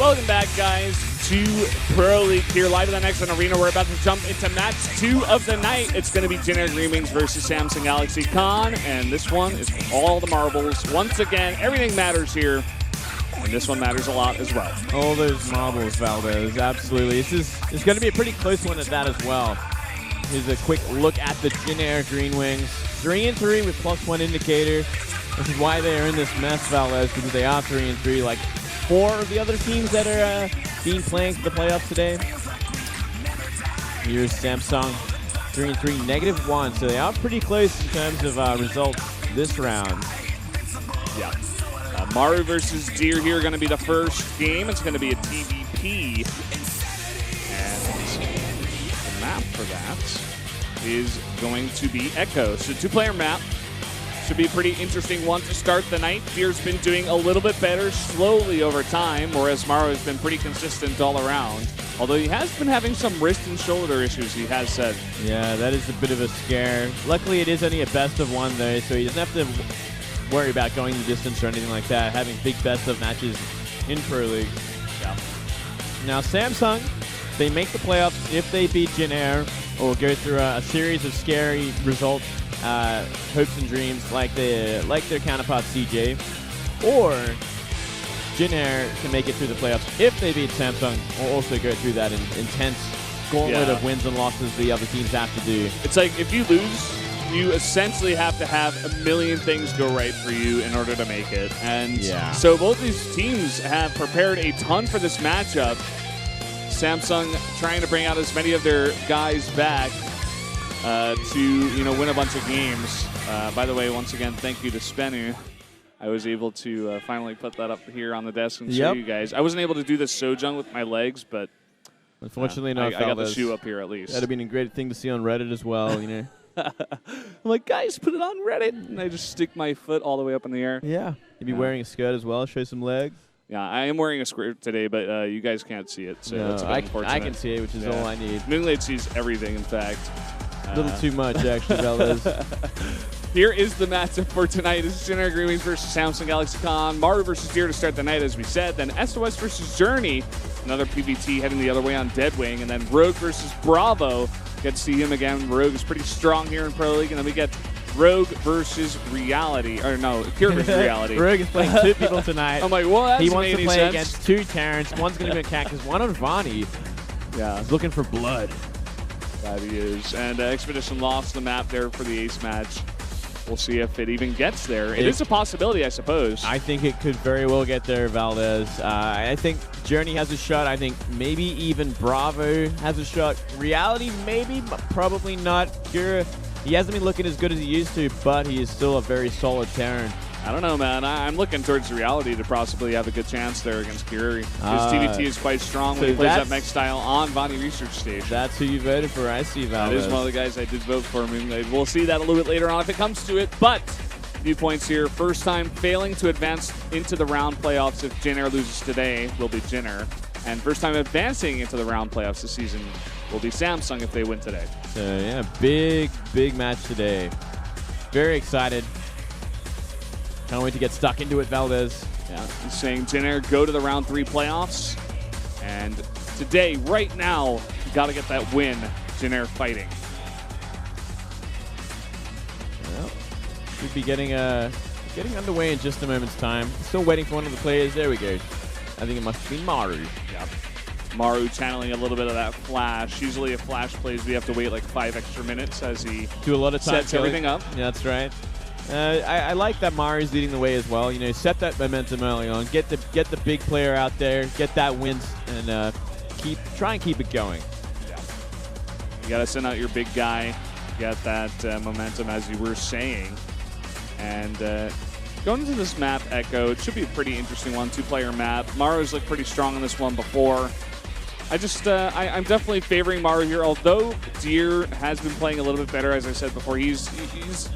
Welcome back, guys, to Pro League here live in the Next One Arena. We're about to jump into match 2 of the night. It's going to be Jin Green Wings versus Samsung Galaxy Con, and this one is for all the marbles. Once again, everything matters here, and this one matters a lot as well. All those marbles, Valdez, absolutely. It's going to be a pretty close one at that as well. Here's a quick look at the Jin Green Wings. 3-3 with +1 indicator. This is why they are in this mess, Valdez, because they are 3-3. Like 4 of the other teams that are being playing for the playoffs today. Here's Samsung 3-3, -1. So they are pretty close in terms of results this round. Yeah. Maru versus Deer here going to be the first game. It's going to be a TVP. And the map for that is going to be Echo. So 2-player map. Should be a pretty interesting one to start the night. Deer's been doing a little bit better slowly over time, whereas Maru has been pretty consistent all around. Although he has been having some wrist and shoulder issues, he has said. Yeah, that is a bit of a scare. Luckily, it is only a best-of-1, though, so he doesn't have to worry about going the distance or anything like that, having big best-of matches in Pro League. Yeah. Now, Samsung, they make the playoffs if they beat Jin or go through a series of scary results, hopes and dreams like their counterpart CJ, or Jin can make it through the playoffs if they beat Samsung, or also go through that intense gauntlet of wins and losses the other teams have to do. It's like if you lose, you essentially have to have a million things go right for you in order to make it. And so both these teams have prepared a ton for this matchup. Samsung trying to bring out as many of their guys back to win a bunch of games. By the way, once again, thank you to Spenu. I was able to finally put that up here on the desk and show you guys. I wasn't able to do the Sojung with my legs, but unfortunately, I got the shoe up here at least. That'd have been a great thing to see on Reddit as well, you know. I'm like, guys, put it on Reddit, and I just stick my foot all the way up in the air. Yeah, you'd be wearing a skirt as well, show some legs. Yeah, I am wearing a skirt today, but you guys can't see it, so that's a bit unfortunate. I can see it, which is all I need. Moonlight sees everything, in fact. A little too much, actually, Valdez. Here is the matchup for tonight. This is Jin Green Wings versus Samsung Galaxy Con. Maru versus Deer to start the night, as we said. Then SOS versus Journey. Another PVT heading the other way on Deadwing. And then Rogue versus Bravo. Get to see him again. Rogue is pretty strong here in Pro League. And then we get Rogue versus Reality. Or no, Pure versus Reality. Rogue is playing 2 people tonight. I'm like, well, that he doesn't wants make to any play sense. against 2 Terrans. One's going to be a cat because one on Vani. Yeah, he's looking for blood. That he is. And Expedition lost the map there for the ace match. We'll see if it even gets there. It is a possibility, I suppose. I think it could very well get there, Valdez. I think Journey has a shot. I think maybe even Bravo has a shot. Reality, maybe, but probably not. Pure, he hasn't been looking as good as he used to, but he is still a very solid Terran. I don't know, man. I'm looking towards Reality to possibly have a good chance there against Kiriri. His TVT is quite strong when he plays that mech style on Vani Research Station. That's who you voted for, I see, Valdez. That is one of the guys I did vote for. We'll see that a little bit later on if it comes to it. But viewpoints here. First time failing to advance into the round playoffs if Jin loses today will be Jin. And first time advancing into the round playoffs this season will be Samsung if they win today. So, yeah, big match today. Very excited. Can't wait to get stuck into it, Valdez. Yeah, he's saying Jin go to the round 3 playoffs. And today, right now, you got to get that win. Jin fighting. Well, should be getting underway in just a moment's time. Still waiting for one of the players. There we go. I think it must be Maru. Yep. Maru channeling a little bit of that flash. Usually if flash plays, we have to wait like 5 extra minutes as he do a lot of time sets everything up. Yeah, that's right. I like that Maru's leading the way as well. You know, set that momentum early on. Get the big player out there. Get that wins and try and keep it going. Yeah. You got to send out your big guy. Get that momentum, as you were saying. And going into this map, Echo, it should be a pretty interesting one. 2-player map. Maru's looked pretty strong in this one before. I'm definitely favoring Maru here, although Deer has been playing a little bit better, as I said before. He's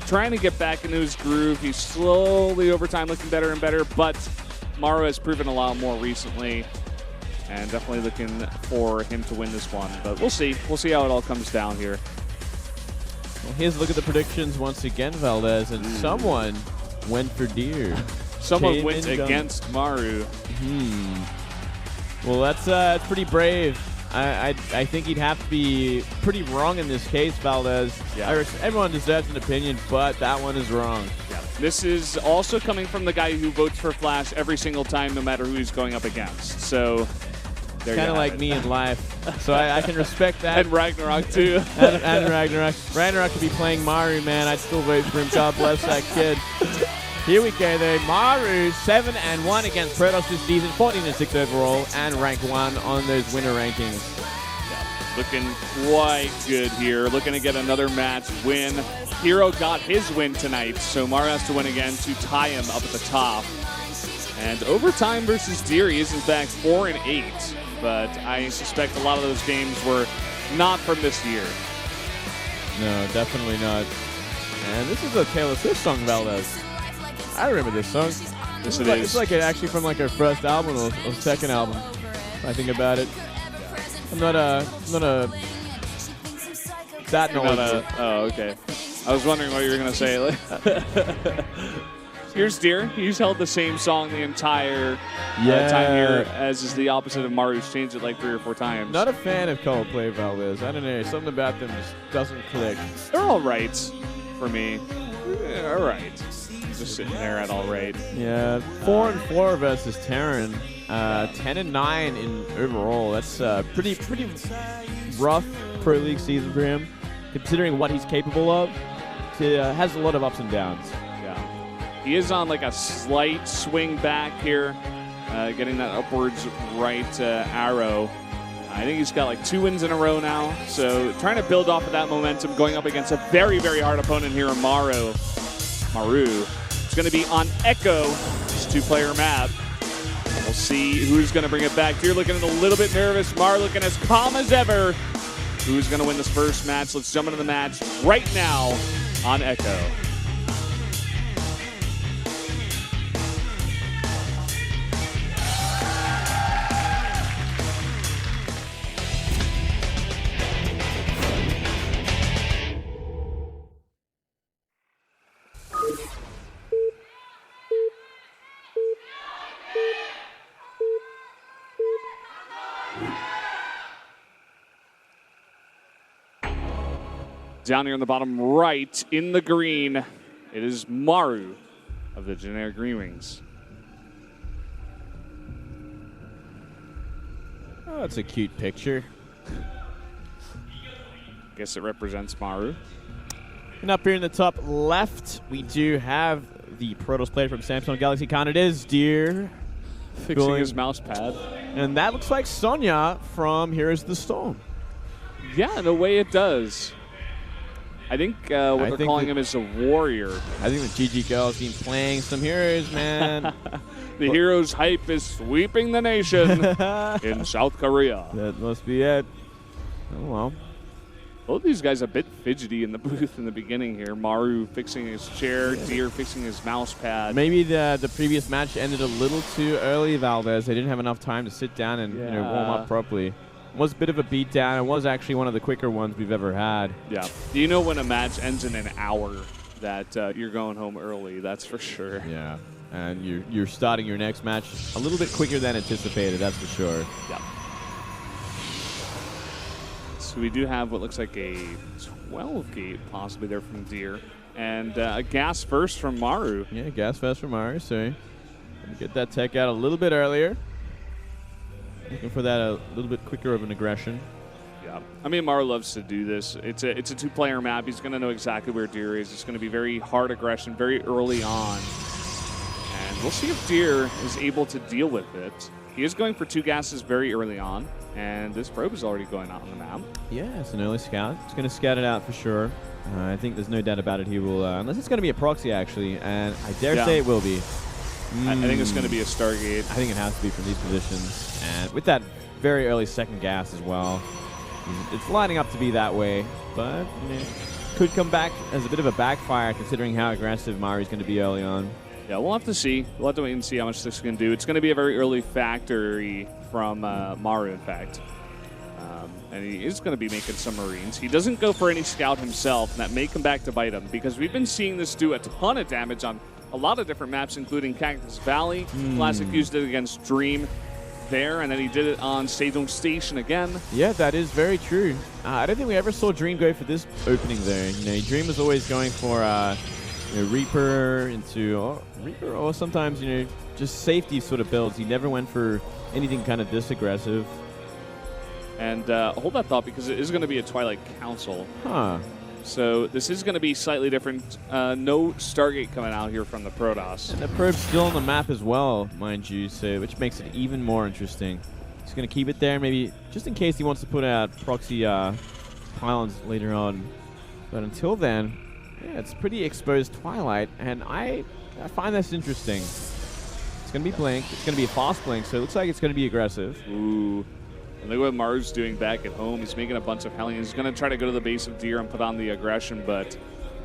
trying to get back into his groove. He's slowly, over time, looking better and better, but Maru has proven a lot more recently, and definitely looking for him to win this one. But we'll see. We'll see how it all comes down here. Well, here's a look at the predictions once again, Valdez, and someone went for Deer. Someone went against Maru. Well, that's pretty brave. I think he'd have to be pretty wrong in this case, Valdez. Yeah. Everyone deserves an opinion, but that one is wrong. Yeah. This is also coming from the guy who votes for Flash every single time, no matter who he's going up against. So there Kind of like me in life. So I can respect that. And Ragnarok, too. and Ragnarok. Ragnarok could be playing Maru, man. I'd still vote for him. God bless that kid. Here we go, though. Maru, 7-1 against Protoss this season, 14-6 overall, and rank 1 on those winner rankings. Yeah, looking quite good here. Looking to get another match win. Hero got his win tonight, so Maru has to win again to tie him up at the top. And overtime versus Deer, he is in fact 4-8, but I suspect a lot of those games were not from this year. No, definitely not. And this is a Taylor Swift song, Valdez. I remember this song. Yes, it is. It's like actually from like her first album or second album. If I think about it. I'm not that knowledgeable. Oh, okay. I was wondering what you were gonna say. Here's Deer. He's held the same song the entire time here, as is the opposite of Maru's changed it like 3 or 4 times. Not a fan of Coldplay, Valdez. I don't know. Something about them just doesn't click. They're all right for me. Yeah, all right. Just sitting there at all right. Yeah, 4-4 versus Terran. 10-9 in overall. That's pretty rough Pro League season for him, considering what he's capable of. He has a lot of ups and downs. Yeah, he is on like a slight swing back here, getting that upwards right arrow. I think he's got like 2 wins in a row now, so trying to build off of that momentum, going up against a very, very hard opponent here in Maru. It's going to be on Echo, this 2-player map. We'll see who's going to bring it back. You're looking a little bit nervous. Maru looking as calm as ever. Who's going to win this first match? Let's jump into the match right now on Echo. Down here in the bottom right, in the green, it is Maru of the generic Green Wings. Oh, that's a cute picture. Guess it represents Maru. And up here in the top left, we do have the Protoss player from Samsung Galaxy Con. It is Deer. Fixing his mouse pad. And that looks like Sonya from Heroes of the Storm. Yeah, in a way it does. I think what they're calling him is a warrior. I think the GG girl's been playing some heroes, man. The heroes hype is sweeping the nation in South Korea. That must be it. Oh, well. Both these guys a bit fidgety in the booth in the beginning here. Maru fixing his chair, Deer fixing his mouse pad. Maybe the previous match ended a little too early, Valdez. They didn't have enough time to sit down and warm up properly. It was a bit of a beatdown. It was actually one of the quicker ones we've ever had. Yeah. You know when a match ends in an hour that you're going home early, that's for sure. Yeah. And you're starting your next match a little bit quicker than anticipated, that's for sure. Yeah. So we do have what looks like a 12 gate possibly there from Deer. And a gas first from Maru. Yeah, gas first from Maru, so get that tech out a little bit earlier. Looking for that a little bit quicker of an aggression. Yeah. I mean, Maru loves to do this. It's a 2-player map. He's going to know exactly where Deer is. It's going to be very hard aggression very early on. And we'll see if Deer is able to deal with it. He is going for 2 gases very early on. And this probe is already going out on the map. Yeah, it's an early scout. He's going to scout it out for sure. I think there's no doubt about it. He will, unless it's going to be a proxy, actually. And I dare say it will be. I think it's going to be a Stargate. I think it has to be from these positions. And with that very early second gas as well. It's lining up to be that way. But could come back as a bit of a backfire considering how aggressive Maru's going to be early on. Yeah, we'll have to see. We'll have to wait and see how much this is going to do. It's going to be a very early factory from Maru, in fact. And he is going to be making some Marines. He doesn't go for any scout himself, and that may come back to bite him because we've been seeing this do a ton of damage on a lot of different maps, including Cactus Valley. Classic used it against Dream. there, and then he did it on Sejong Station again. Yeah, that is very true. I don't think we ever saw Dream go for this opening there. You know, Dream was always going for Reaper into Reaper, or sometimes just safety sort of builds. He never went for anything kind of this aggressive. And hold that thought, because it is going to be a Twilight Council. Huh. So this is going to be slightly different. No Stargate coming out here from the Protoss. And the probe's still on the map as well, mind you, so which makes it even more interesting. He's going to keep it there, maybe just in case he wants to put out proxy pylons later on. But until then, yeah, it's pretty exposed Twilight, and I find this interesting. It's going to be Blink. It's going to be a fast Blink, so it looks like it's going to be aggressive. Ooh. And look what Maru's doing back at home. He's making a bunch of Hellions. He's going to try to go to the base of Deer and put on the aggression, but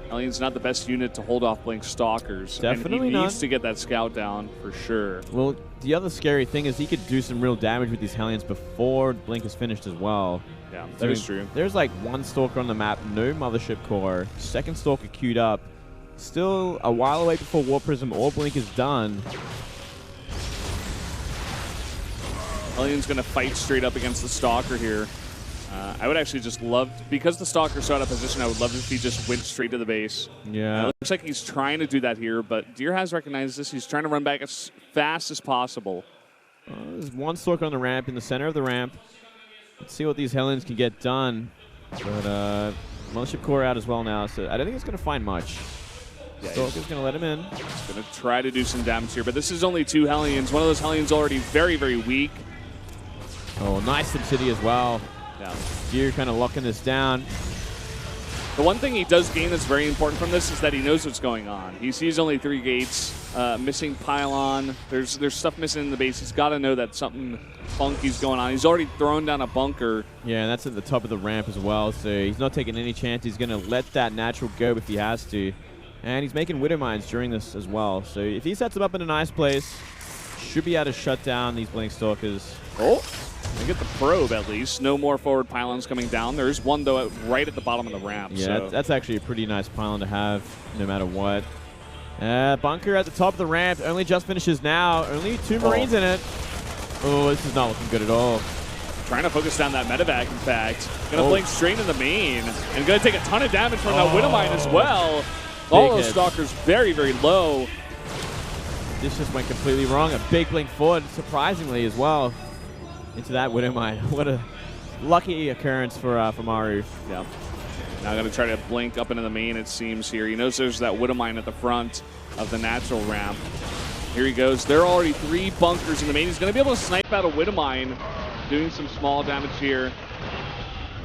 Hellions not the best unit to hold off Blink Stalkers. Definitely and he not. needs to get that scout down for sure. Well, the other scary thing is he could do some real damage with these Hellions before Blink is finished as well. Yeah, that is true. There's like one Stalker on the map, no Mothership Core, second Stalker queued up. Still a while away before War Prism or Blink is done. Hellions going to fight straight up against the Stalker here. I would actually just love, because the Stalker's so out of position, I would love if he just went straight to the base. Yeah. It looks like he's trying to do that here, but Deer has recognized this. He's trying to run back as fast as possible. There's one Stalker on the ramp, in the center of the ramp. Let's see what these Hellions can get done. But Mothership Core out as well now, so I don't think it's going to find much. Yeah, Stalker's going to let him in. He's going to try to do some damage here, but this is only 2 Hellions. One of those Hellions already very, very weak. Oh, nice City as well. Yeah. Deer kind of locking this down. The one thing he does gain that's very important from this is that he knows what's going on. He sees only 3 gates, missing pylon. There's stuff missing in the base. He's got to know that something funky's going on. He's already thrown down a bunker. Yeah, and that's at the top of the ramp as well, so he's not taking any chance. He's going to let that natural go if he has to. And he's making Widow Mines during this as well. So if he sets them up in a nice place, should be able to shut down these Blink Stalkers. Oh, they get the probe at least. No more forward pylons coming down. There's one, though, right at the bottom of the ramp. Yeah, so. that's actually a pretty nice pylon to have, no matter what. Bunker at the top of the ramp. Only just finishes now. Only 2 Marines in it. Oh, this is not looking good at all. Trying to focus down that medevac, in fact. Going to blink straight into the main. And going to take a ton of damage from that Widow Mine as well. All those Stalkers very, very low. This just went completely wrong. A big blink forward, surprisingly, as well, into that Widow Mine. What a lucky occurrence for Maru. Yeah. Now going to try to blink up into the main, it seems, here. He knows there's that Widow Mine at the front of the natural ramp. Here he goes. There are already 3 bunkers in the main. He's going to be able to snipe out a Widow Mine, doing some small damage here.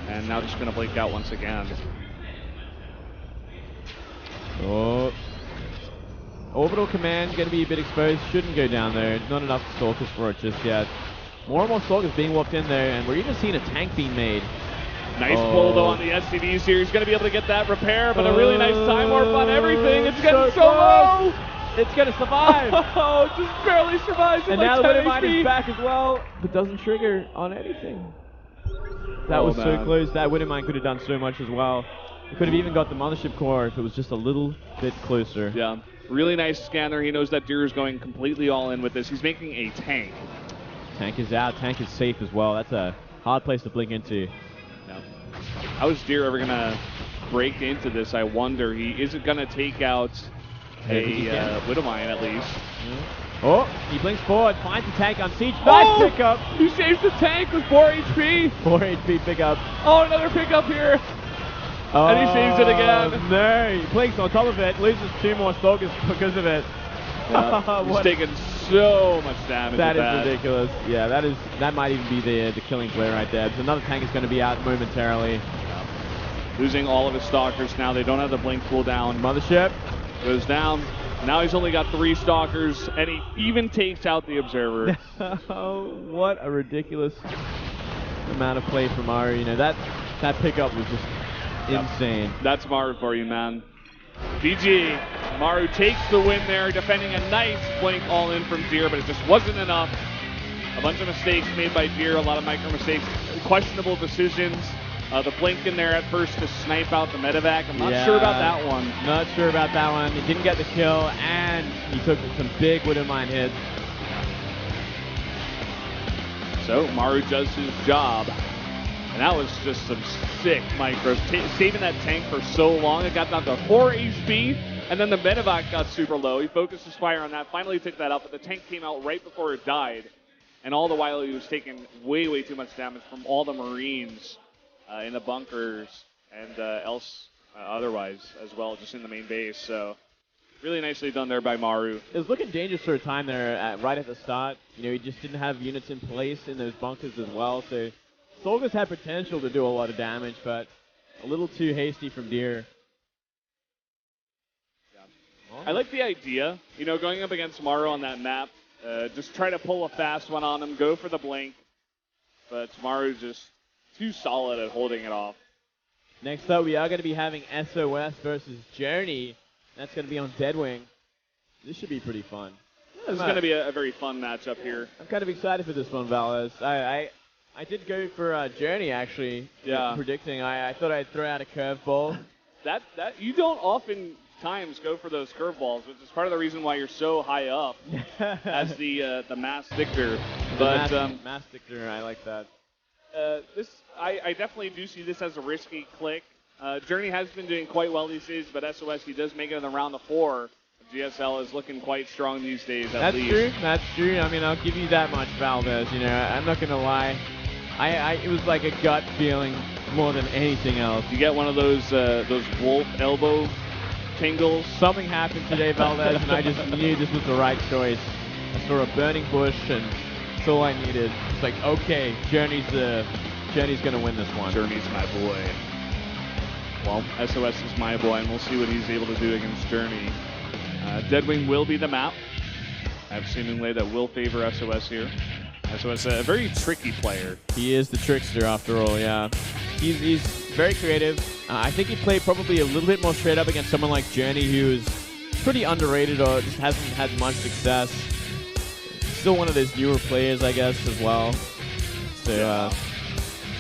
And now just going to blink out once again. Oh. Orbital Command going to be a bit exposed. Shouldn't go down there. Not enough Stalkers for it just yet. More and more Stalkers being walked in there, and we're even seeing a tank being made. Nice pull, though, on the SCVs here. He's going to be able to get that repair, but a really nice time warp on everything. It's getting so low. It's going to survive. Oh, just barely survives. And now the Widow Mine is back as well, but doesn't trigger on anything. That was so close. That Widow Mine could have done so much as well. It could have even got the Mothership Core if it was just a little bit closer. Yeah. Really nice scanner. He knows that Deer is going completely all in with this. He's making a tank. Tank is out. Tank is safe as well. That's a hard place to blink into. Yeah. How is Deer ever going to break into this? I wonder. He isn't going to take out a Widow Mine at least. Oh, he blinks forward. Finds the tank on siege. Nice pickup. He saves the tank with 4 HP. 4 HP pickup. Oh, another pickup here. And he saves it again. No, he blinks on top of it, loses 2 more Stalkers because of it. Yeah, he's taking so much damage. That is ridiculous. Yeah, that might even be the killing play right there. Because another tank is going to be out momentarily. Yeah. Losing all of his Stalkers now. They don't have the blink cooldown. Mothership goes down. Now he's only got 3 Stalkers, and he even takes out the Observer. Oh, what a ridiculous amount of play from Maru. You know, that pickup was just insane. That's Maru for you, man. GG. Maru takes the win there, defending a nice blink all in from Deer, but it just wasn't enough. A bunch of mistakes made by Deer, a lot of micro mistakes, questionable decisions. The blink in there at first to snipe out the medevac. I'm not sure about that one. Not sure about that one. He didn't get the kill, and he took some big Widow Mine hits. So Maru does his job. And that was just some sick micros. Saving that tank for so long. It got down to 4 HP. And then the medevac got super low. He focused his fire on that. Finally took that out. But the tank came out right before it died. And all the while he was taking way, way too much damage from all the Marines in the bunkers and otherwise as well, just in the main base. So really nicely done there by Maru. It was looking dangerous for a time there right at the start. You know, he just didn't have units in place in those bunkers as well. So Sorgus had potential to do a lot of damage, but a little too hasty from Deer. Yeah. I like the idea, you know, going up against Maru on that map. Just try to pull a fast one on him, go for the blink. But Maru's just too solid at holding it off. Next up, we are going to be having SOS versus Journey. That's going to be on Deadwing. This should be pretty fun. Yeah, this is going to be a very fun matchup here. I'm kind of excited for this one, Valas. I did go for Journey, actually. Yeah. Predicting. I thought I'd throw out a curveball. That you don't oftentimes go for those curveballs, which is part of the reason why you're so high up as the mass victor. But mass victor, I like that. I definitely do see this as a risky click. Journey has been doing quite well these days, but SOS, he does make it in the round of 4. GSL is looking quite strong these days, at least. That's true. That's true. I mean, I'll give you that much, Valdez. You know, I'm not gonna lie. It was like a gut feeling more than anything else. You get one of those wolf elbow tingles. Something happened today, Valdez, and I just knew this was the right choice. I saw a burning bush, and that's all I needed. It's like, okay, Journey's gonna win this one. Journey's my boy. Well, SOS is my boy, and we'll see what he's able to do against Journey. Deadwing will be the map. I have seemingly that will favor SOS here. SOS, a very tricky player. He is the trickster after all, yeah. He's very creative. I think he played probably a little bit more straight up against someone like Journey, who is pretty underrated or just hasn't had much success. Still one of those newer players, I guess, as well. So, yeah.